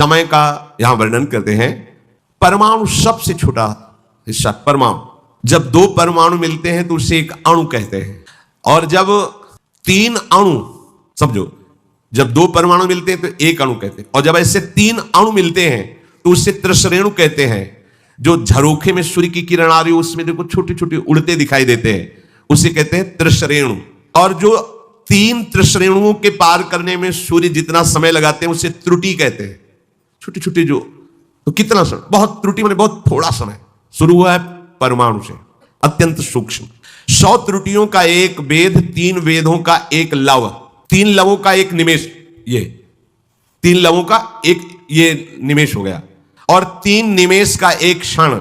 समय का यहां वर्णन करते हैं। परमाणु सबसे छोटा हिस्सा परमाणु, जब दो परमाणु मिलते हैं तो उसे एक अणु कहते हैं। और जब तीन अणु, समझो, जब दो परमाणु मिलते हैं तो एक अणु कहते हैं, और जब ऐसे तीन अणु मिलते हैं तो उसे त्रिश्रेणु कहते हैं। जो झरोखे में सूर्य की किरण आ रही हो उसमें देखो छोटे छोटे उड़ते दिखाई देते हैं, उसे कहते हैं त्रिश्रेणु। और जो तीन त्रिश्रेणुओं के पार करने में सूर्य जितना समय लगाते हैं उसे त्रुटि कहते हैं। छोटे छोटे जो, तो कितना समय, बहुत त्रुटि माने बहुत थोड़ा समय। शुरू हुआ है परमाणु से, अत्यंत सूक्ष्म। 100 त्रुटियों का एक वेद, 3 वेदों का एक लव, 3 लवों का एक निमेष, ये 3 लवों का एक ये निमेष हो गया, और 3 निमेष का एक क्षण,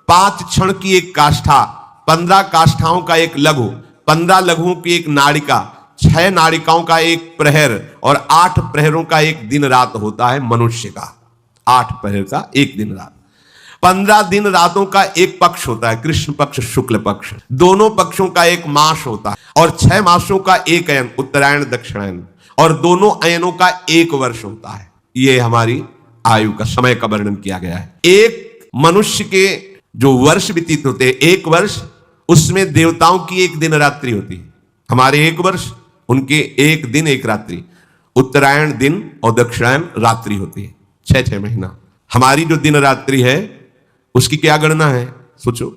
5 क्षण की एक काष्ठा, 15 काष्ठाओं का एक लघु, 15 लघुओं की एक नाड़िका, 6 नाड़िकाओं का एक प्रहर, और 8 प्रहरों का एक दिन रात होता है मनुष्य का। 8 प्रहर का एक दिन रात, 15 दिन रातों का एक पक्ष होता है, कृष्ण पक्ष शुक्ल पक्ष, दोनों पक्षों का एक मास होता है, और 6 मासों का एक अयन, उत्तरायण दक्षिणायन, और दोनों अयनों का एक वर्ष होता है। ये हमारी आयु का, समय का वर्णन किया गया है। एक मनुष्य के जो वर्ष व्यतीत होते हैं, एक वर्ष, उसमें देवताओं की एक दिन रात्रि होती है। हमारे एक वर्ष, उनके एक दिन एक रात्रि। उत्तरायण दिन और दक्षिणायन रात्रि होती है, 6 महीना। हमारी जो दिन रात्रि है उसकी क्या गणना है, सोचो।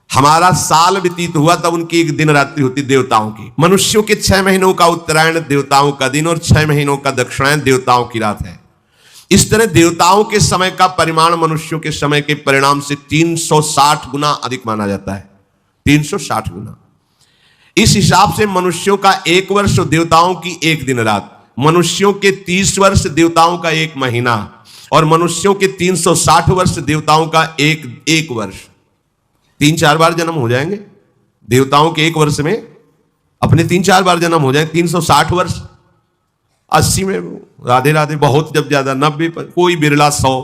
हमारा साल व्यतीत हुआ तब उनकी एक दिन रात्रि होती देवताओं की। मनुष्यों के 6 महीनों का उत्तरायण देवताओं का दिन, और 6 महीनों का दक्षिणायन देवताओं की रात है। इस तरह देवताओं के समय का परिमाण मनुष्यों के समय के परिणाम से 360 गुना अधिक माना जाता है। 360 गुना। इस हिसाब से मनुष्यों का एक वर्ष और देवताओं की एक दिन रात, मनुष्यों के 30 वर्ष देवताओं का एक महीना, और मनुष्यों के 360 वर्ष देवताओं का एक वर्ष। 3-4 बार जन्म हो जाएंगे देवताओं के एक वर्ष में, अपने 3-4 बार जन्म हो जाए। 360 वर्ष, 80 में राधे राधे, बहुत जब ज्यादा 90 पर, कोई बिरला 100।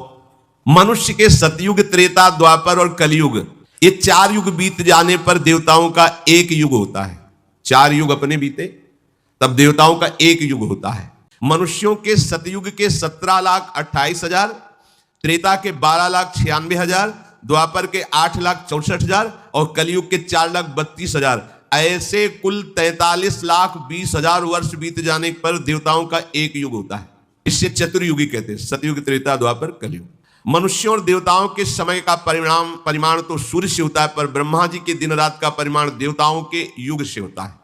मनुष्य के सतयुग, त्रेता, द्वापर और कलयुग, ये 4 युग बीत जाने पर देवताओं का एक युग होता है। 4 युग अपने बीते तब देवताओं का एक युग होता है। मनुष्यों के सतयुग के 17,28,000, त्रेता के 12,96,000, द्वापर के 8,64,000 और कलयुग के 4,32,000, ऐसे कुल 43,20,000 वर्ष बीत जाने पर देवताओं का एक युग होता है। इससे चतुर्युगी कहते हैं, सतयुग, त्रेता, द्वापर, कलयुग। मनुष्यों और देवताओं के समय का परिमाण तो सूर्य से होता है, पर ब्रह्मा जी के दिन रात का परिमाण देवताओं के युग से होता है।